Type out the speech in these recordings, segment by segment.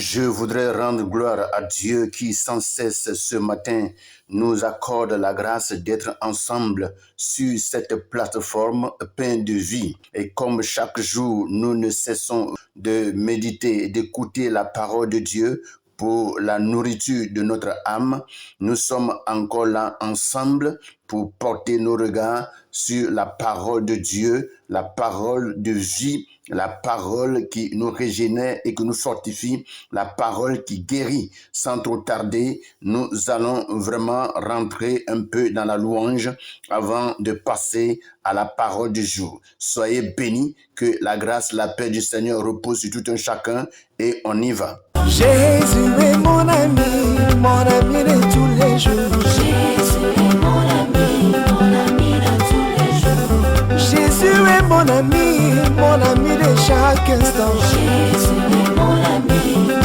Je voudrais rendre gloire à Dieu qui sans cesse ce matin nous accorde la grâce d'être ensemble sur cette plateforme pleine de vie. Et comme chaque jour, nous ne cessons de méditer et d'écouter la parole de Dieu pour la nourriture de notre âme, nous sommes encore là ensemble pour porter nos regards sur la parole de Dieu, la parole de vie, la parole qui nous régénère et qui nous fortifie, la parole qui guérit. Sans trop tarder, nous allons vraiment rentrer un peu dans la louange avant de passer à la parole du jour. Soyez bénis, que la grâce, la paix du Seigneur repose sur tout un chacun et on y va. Jésus est mon ami de tous les jours. Jésus est mon ami de tous les jours. Jésus est mon ami de chaque instant. Jésus est mon ami de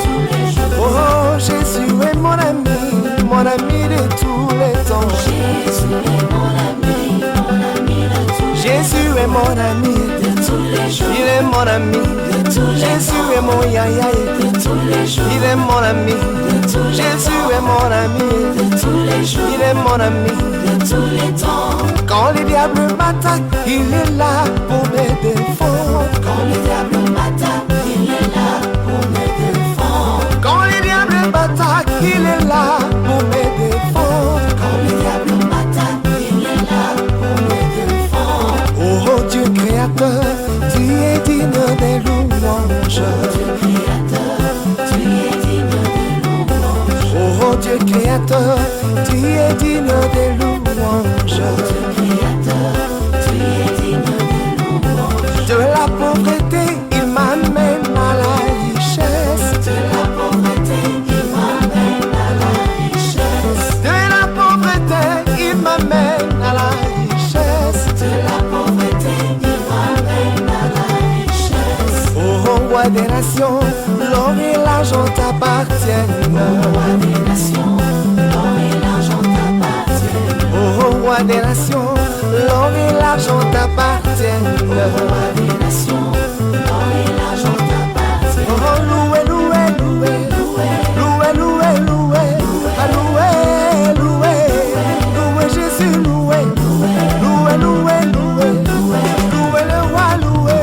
tous les jours. Oh, Jésus est mon ami de tous les temps. Jésus est mon ami de tous les jours. Jésus est mon ami de tous les jours. Il est mon ami de tous les jours. Jésus est mon yaya de tous les jours. Il est mon ami de tous les Jésus temps. est mon ami de tous les jours. Il est mon ami de tous les temps. Quand les diables m'attaquent, il est là pour me défendre. Quand le diable m'attaque, il est là pour me défendre. Quand les diables m'attaquent, il est là pour me défendre. Quand le diable m'attaque, il est là pour me défendre. Oh Dieu créateur, tu es digne des louanges. Dieu créateur, tu es digne de louange. Oh Dieu créateur, tu es digne des louanges. Dieu créateur, tu es digne de louange. De la pauvreté, il m'amène à la richesse. De la pauvreté, il m'amène à la richesse. De la pauvreté, il m'amène à la richesse. De la pauvreté, il m'amène à la richesse. Oh roi des nations, l'or et l'argent t'appartiennent. Roi des nations, l'or et l'argent t'appartiennent. Oh roi des nations, l'or et l'argent t'appartiennent. Roi des nations, l'or et l'argent t'appartiennent. Oh loué, loué, loué, loué, loué, loué, ah, loué, loué, loué Jésus, loué, loué, loué, loué, loué le roi, loué.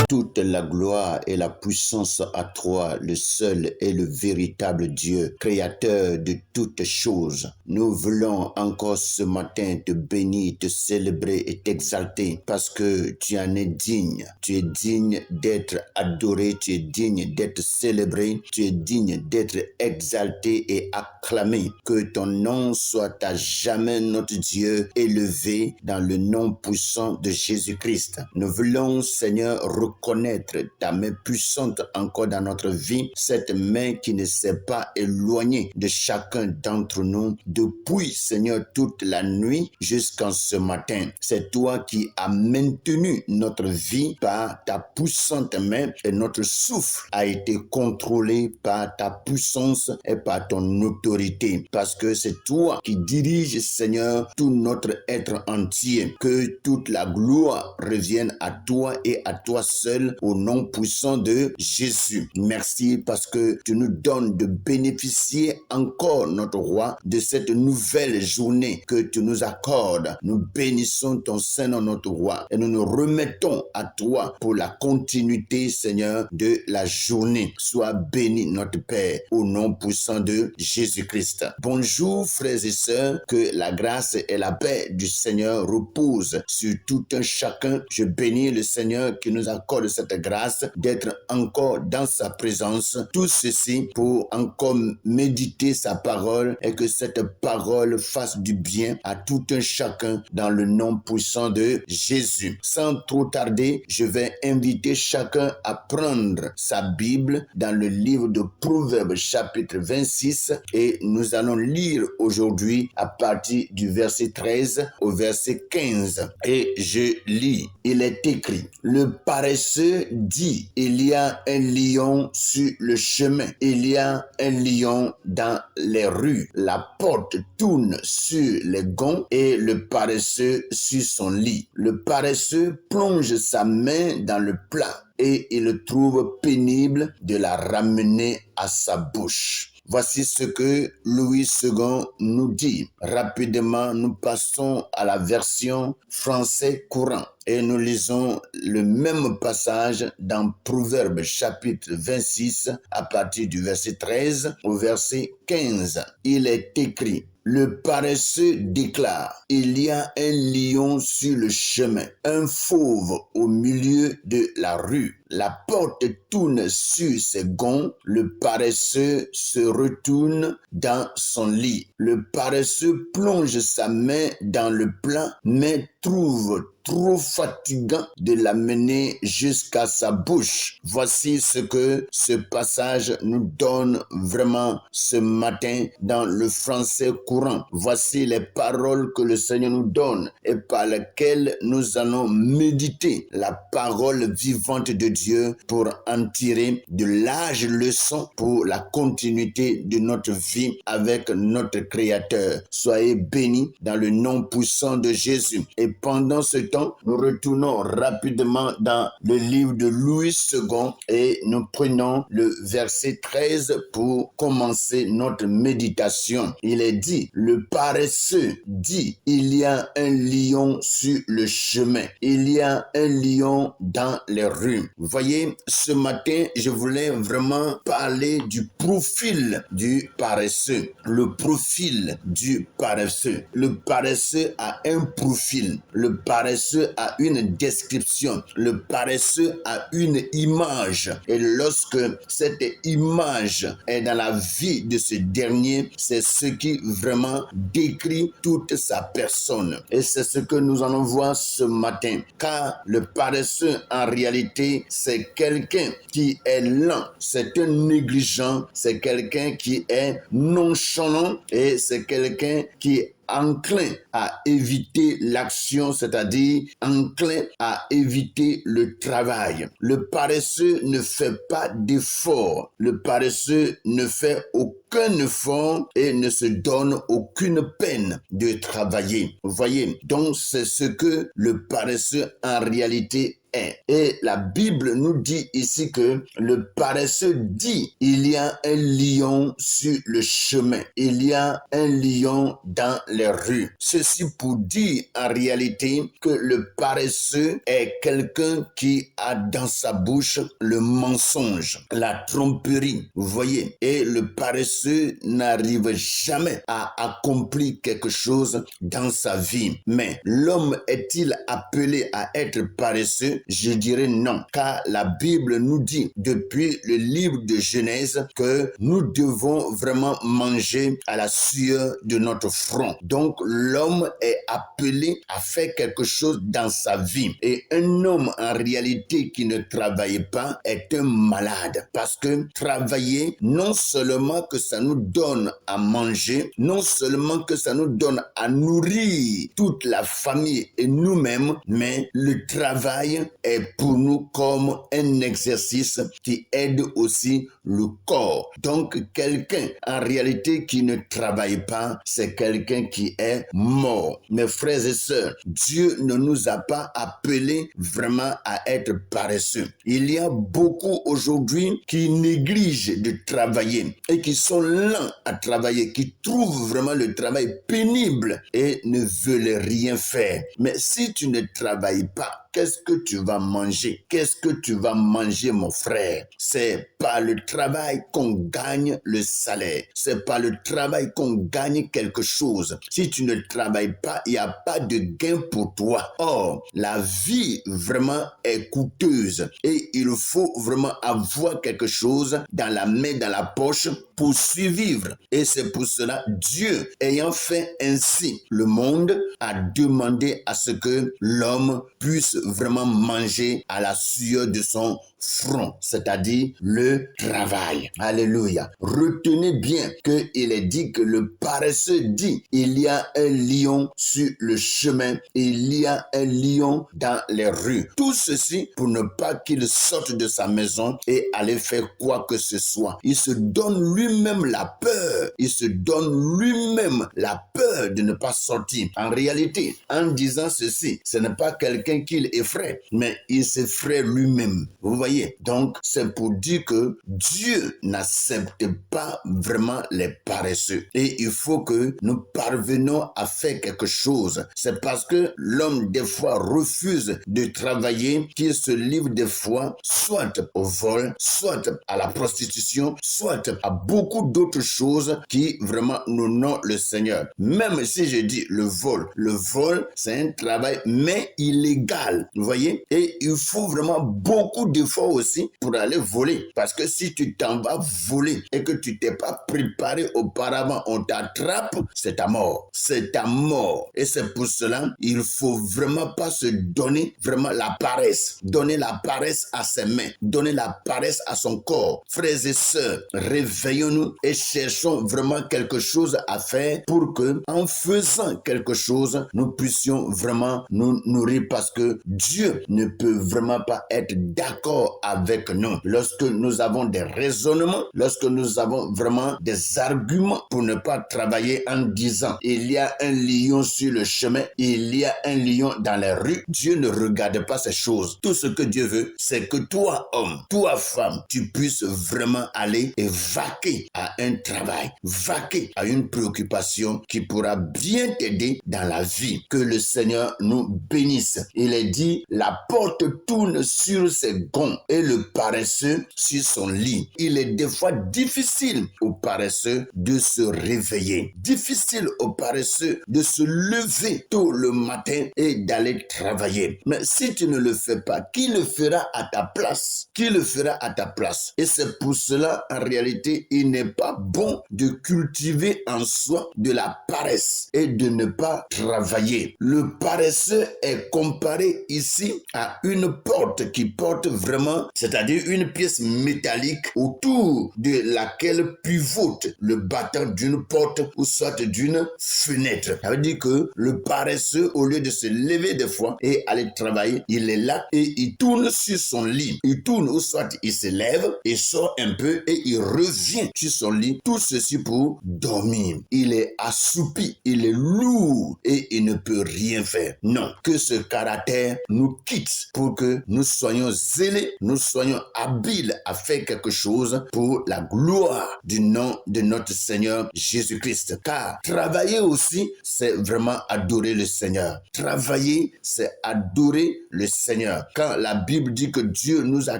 Toute la gloire et la puissance à toi, le seul et le véritable Dieu, créateur de toutes choses. Nous voulons encore ce matin te bénir, te célébrer et t'exalter parce que tu en es digne. Tu es digne d'être adoré, tu es digne d'être célébré, tu es digne d'être exalté et acclamé. Que ton nom soit à jamais, notre Dieu, élevé dans le nom puissant de Jésus-Christ. Nous voulons, Seigneur, reconnaître ta main puissante encore dans notre vie, cette main qui ne s'est pas éloignée de chacun d'entre nous depuis, Seigneur, toute la nuit jusqu'en ce matin. C'est toi qui as maintenu notre vie par ta puissante main et notre souffle a été contrôlé par ta puissance et par ton autorité parce que c'est toi qui diriges, Seigneur, tout notre être entier. Que toute la gloire revienne à toi et à toi seul au nom puissant de Jésus. Merci parce que tu nous donnes de bénéficier encore, notre roi, de cette nouvelle journée que tu nous accordes. Nous bénissons ton Saint-Nom, notre roi, et nous nous remettons à toi pour la continuité, Seigneur, de la journée. Sois béni, notre Père, au nom puissant de Jésus-Christ. Bonjour, frères et sœurs, que la grâce et la paix du Seigneur reposent sur tout un chacun. Je bénis le Seigneur qui nous accorde cette grâce d'être encore dans sa présence. Tout ceci pour encore méditer sa parole et que cette parole fasse du bien à tout un chacun dans le nom puissant de Jésus. Sans trop tarder, je vais inviter chacun à prendre sa Bible dans le livre de Proverbes chapitre 26 et nous allons lire aujourd'hui à partir du verset 13 au verset 15. Et je lis, il est écrit: le paresseux dit, il y a un lion sur le chemin, il y a un lion dans les rues. La porte tourne sur les gonds et le paresseux sur son lit. Le paresseux plonge sa main dans le plat et il trouve pénible de la ramener à sa bouche. Voici ce que Louis II nous dit. Rapidement, nous passons à la version français courant et nous lisons le même passage dans Proverbes chapitre 26 à partir du verset 13 au verset 15. Il est écrit: le paresseux déclare, il y a un lion sur le chemin, un fauve au milieu de la rue. La porte tourne sur ses gonds, le paresseux se retourne dans son lit. Le paresseux plonge sa main dans le plat, mais trouve trop fatigant de l'amener jusqu'à sa bouche. Voici ce que ce passage nous donne vraiment ce matin dans le français courant. Voici les paroles que le Seigneur nous donne et par lesquelles nous allons méditer la parole vivante de Dieu pour en tirer de larges leçons pour la continuité de notre vie avec notre Créateur. Soyez bénis dans le nom puissant de Jésus. Et pendant ce temps, nous retournons rapidement dans le livre de Louis II et nous prenons le verset 13 pour commencer notre méditation. Il est dit, le paresseux dit, il y a un lion sur le chemin, il y a un lion dans les rues. Vous voyez, ce matin, je voulais vraiment parler du profil du paresseux. Le profil du paresseux. Le paresseux a un profil. Le paresseux a une description. Le paresseux a une image. Et lorsque cette image est dans la vie de ce dernier, c'est ce qui vraiment décrit toute sa personne. Et c'est ce que nous allons voir ce matin. Car le paresseux, en réalité, c'est quelqu'un qui est lent. C'est un négligent. C'est quelqu'un qui est nonchalant. Et c'est quelqu'un qui est enclin à éviter l'action, c'est-à-dire enclin à éviter le travail. Le paresseux ne fait pas d'effort. Le paresseux ne fait aucun effort et ne se donne aucune peine de travailler. Vous voyez, donc c'est ce que le paresseux en réalité est. Et la Bible nous dit ici que le paresseux dit, il y a un lion sur le chemin, il y a un lion dans les rues. Ceci pour dire en réalité que le paresseux est quelqu'un qui a dans sa bouche le mensonge, la tromperie, vous voyez. Et le paresseux n'arrive jamais à accomplir quelque chose dans sa vie. Mais l'homme est-il appelé à être paresseux? Je dirais non, car la Bible nous dit depuis le livre de Genèse que nous devons vraiment manger à la sueur de notre front. Donc l'homme est appelé à faire quelque chose dans sa vie. Et un homme en réalité qui ne travaille pas est un malade. Parce que travailler, non seulement que ça nous donne à manger, non seulement que ça nous donne à nourrir toute la famille et nous-mêmes, mais le travail est pour nous comme un exercice qui aide aussi le corps. Donc quelqu'un en réalité qui ne travaille pas, c'est quelqu'un qui est mort. Mes frères et sœurs, Dieu ne nous a pas appelés vraiment à être paresseux. Il y a beaucoup aujourd'hui qui négligent de travailler et qui sont lents à travailler, qui trouvent vraiment le travail pénible et ne veulent rien faire. Mais si tu ne travailles pas, qu'est-ce que tu vas manger? Qu'est-ce que tu vas manger, mon frère? C'est par le travail qu'on gagne le salaire. C'est par le travail qu'on gagne quelque chose. Si tu ne travailles pas, il n'y a pas de gain pour toi. Or, la vie vraiment est coûteuse et il faut vraiment avoir quelque chose dans la main, dans la poche pour survivre. Et c'est pour cela, Dieu, ayant fait ainsi le monde, a demandé à ce que l'homme puisse vraiment manger à la sueur de son front, c'est-à-dire le travail. Alléluia. Retenez bien qu'il est dit que le paresseux dit, il y a un lion sur le chemin, il y a un lion dans les rues. Tout ceci pour ne pas qu'il sorte de sa maison et aller faire quoi que ce soit. Il se donne lui-même la peur. Il se donne lui-même la peur de ne pas sortir. En réalité, en disant ceci, ce n'est pas quelqu'un qui l'effraie, mais il s'effraie lui-même. Vous voyez? Donc, c'est pour dire que Dieu n'accepte pas vraiment les paresseux. Et il faut que nous parvenions à faire quelque chose. C'est parce que l'homme, des fois, refuse de travailler qu'il se livre des fois, soit au vol, soit à la prostitution, soit à beaucoup d'autres choses qui vraiment n'honorent le Seigneur. Même si je dis le vol, c'est un travail, mais illégal. Vous voyez? Et il faut vraiment beaucoup d'efforts aussi pour aller voler. Parce que si tu t'en vas voler et que tu t'es pas préparé auparavant, on t'attrape, c'est ta mort. C'est ta mort. Et c'est pour cela, il faut vraiment pas se donner vraiment la paresse. Donner la paresse à ses mains. Donner la paresse à son corps. Frères et sœurs, réveillons-nous et cherchons vraiment quelque chose à faire pour que, en faisant quelque chose, nous puissions vraiment nous nourrir, parce que Dieu ne peut vraiment pas être d'accord avec nous. Lorsque nous avons des raisonnements, lorsque nous avons vraiment des arguments pour ne pas travailler en disant il y a un lion sur le chemin, il y a un lion dans les rues, Dieu ne regarde pas ces choses. Tout ce que Dieu veut, c'est que toi, homme, toi, femme, tu puisses vraiment aller et vaquer à un travail, vaquer à une préoccupation qui pourra bien t'aider dans la vie. Que le Seigneur nous bénisse. Il est dit, la porte tourne sur ses gonds et le paresseux sur son lit. Il est des fois difficile aux paresseux de se réveiller. Difficile aux paresseux de se lever tôt le matin et d'aller travailler. Mais si tu ne le fais pas, qui le fera à ta place? Qui le fera à ta place? Et c'est pour cela, en réalité, il n'est pas bon de cultiver en soi de la paresse et de ne pas travailler. Le paresseux est comparé ici à une porte qui porte vraiment, c'est-à-dire une pièce métallique autour de laquelle pivote le battant d'une porte ou soit d'une fenêtre. Ça veut dire que le paresseux, au lieu de se lever des fois et aller travailler, il est là et il tourne sur son lit. Il tourne, ou soit il se lève et sort un peu et il revient sur son lit. Tout ceci pour dormir. Il est assoupi, il est lourd et il ne peut rien faire. Non, que ce caractère nous quitte pour que nous soyons zélés, nous soyons habiles à faire quelque chose pour la gloire du nom de notre Seigneur Jésus-Christ. Car travailler aussi, c'est vraiment adorer le Seigneur. Travailler, c'est adorer le Seigneur. Quand la Bible dit que Dieu nous a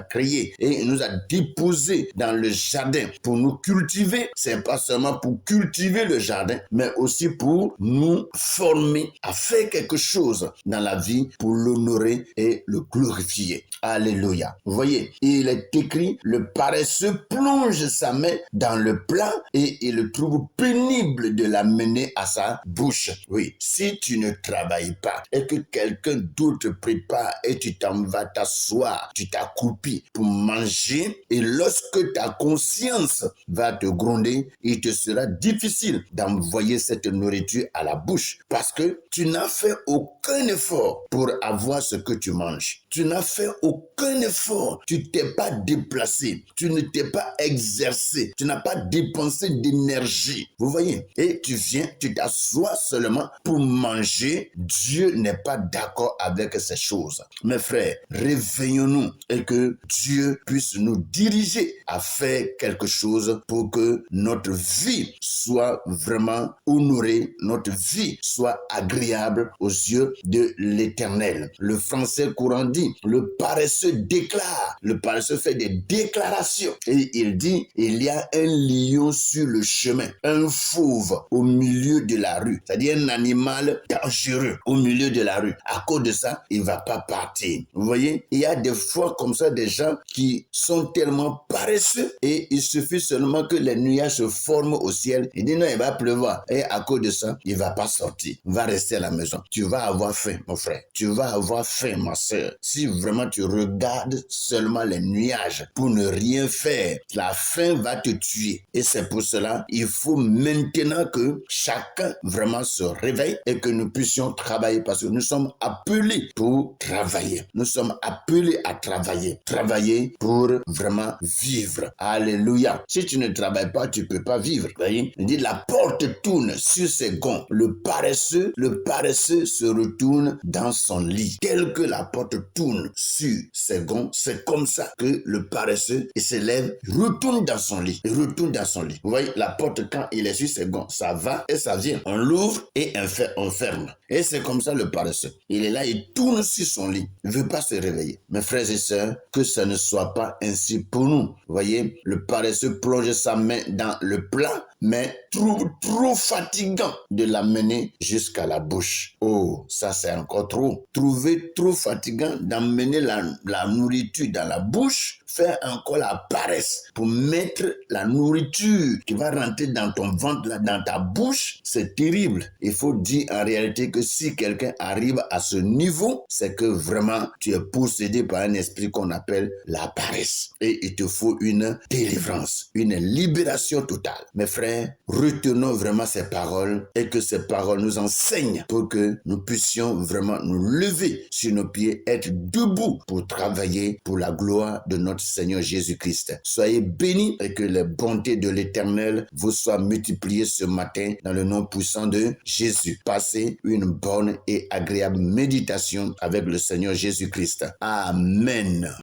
créés et nous a déposés dans le jardin pour nous cultiver, c'est pas seulement pour cultiver le jardin, mais aussi pour nous former à faire quelque chose dans la vie pour l'honorer et le glorifier. Alléluia. Vous voyez, il est écrit, le paresseux plonge sa main dans le plat et il trouve pénible de la mener à sa bouche. Oui, si tu ne travailles pas et que quelqu'un d'autre prépare et tu t'en vas t'asseoir, tu t'accroupis pour manger, et lorsque ta conscience va te gronder, il te sera difficile d'envoyer cette nourriture à la bouche parce que tu n'as fait aucun effort pour avoir ce que tu manges. Tu n'as fait aucun effort. Tu t'es pas déplacé. Tu ne t'es pas exercé. Tu n'as pas dépensé d'énergie. Vous voyez? Et tu viens, tu t'assois seulement pour manger. Dieu n'est pas d'accord avec ces choses. Mes frères, réveillons-nous et que Dieu puisse nous diriger à faire quelque chose pour que notre vie soit vraiment honorée, notre vie soit agréable aux yeux de l'Éternel. Le français courant dit dit, le paresseux déclare, le paresseux fait des déclarations. Et il dit, il y a un lion sur le chemin, un fauve au milieu de la rue, c'est-à-dire un animal dangereux au milieu de la rue. À cause de ça, il ne va pas partir. Vous voyez, il y a des fois comme ça des gens qui sont tellement paresseux et il suffit seulement que les nuages se forment au ciel. Il dit non, il va pleuvoir. Et à cause de ça, il ne va pas sortir. Il va rester à la maison. Tu vas avoir faim, mon frère. Tu vas avoir faim, ma soeur. Si vraiment tu regardes seulement les nuages pour ne rien faire, la faim va te tuer. Et c'est pour cela, il faut maintenant que chacun vraiment se réveille et que nous puissions travailler parce que nous sommes appelés pour travailler. Nous sommes appelés à travailler. Travailler pour vraiment vivre. Alléluia. Si tu ne travailles pas, tu ne peux pas vivre. Vous voyez? Il dit la porte tourne sur ses gonds. Le paresseux se retourne dans son lit. Tel que la porte tourne sur ses gonds, c'est comme ça que le paresseux il se lève, retourne dans son lit. Il retourne dans son lit. Vous voyez, la porte quand il est sur ses gonds, ça va et ça vient. On l'ouvre et on ferme. Et c'est comme ça le paresseux. Il est là, il tourne sur son lit. Il ne veut pas se réveiller. Mes frères et sœurs, que ça ne soit pas ainsi pour nous. Vous voyez, le paresseux plonge sa main dans le plat, mais trouve trop fatigant de l'amener jusqu'à la bouche. Oh, ça c'est encore trop. Trouver trop fatigant d'amener la nourriture dans la bouche, faire encore la paresse pour mettre la nourriture qui va rentrer dans ton ventre, là, dans ta bouche, c'est terrible. Il faut dire en réalité que si quelqu'un arrive à ce niveau, c'est que vraiment tu es possédé par un esprit qu'on appelle la paresse. Et il te faut une délivrance, une libération totale. Mes frères, retenons vraiment ces paroles et que ces paroles nous enseignent pour que nous puissions vraiment nous lever sur nos pieds, être debout pour travailler pour la gloire de notre Seigneur Jésus-Christ. Soyez bénis et que les bontés de l'Éternel vous soient multipliées ce matin dans le nom puissant de Jésus. Passez une bonne et agréable méditation avec le Seigneur Jésus-Christ. Amen.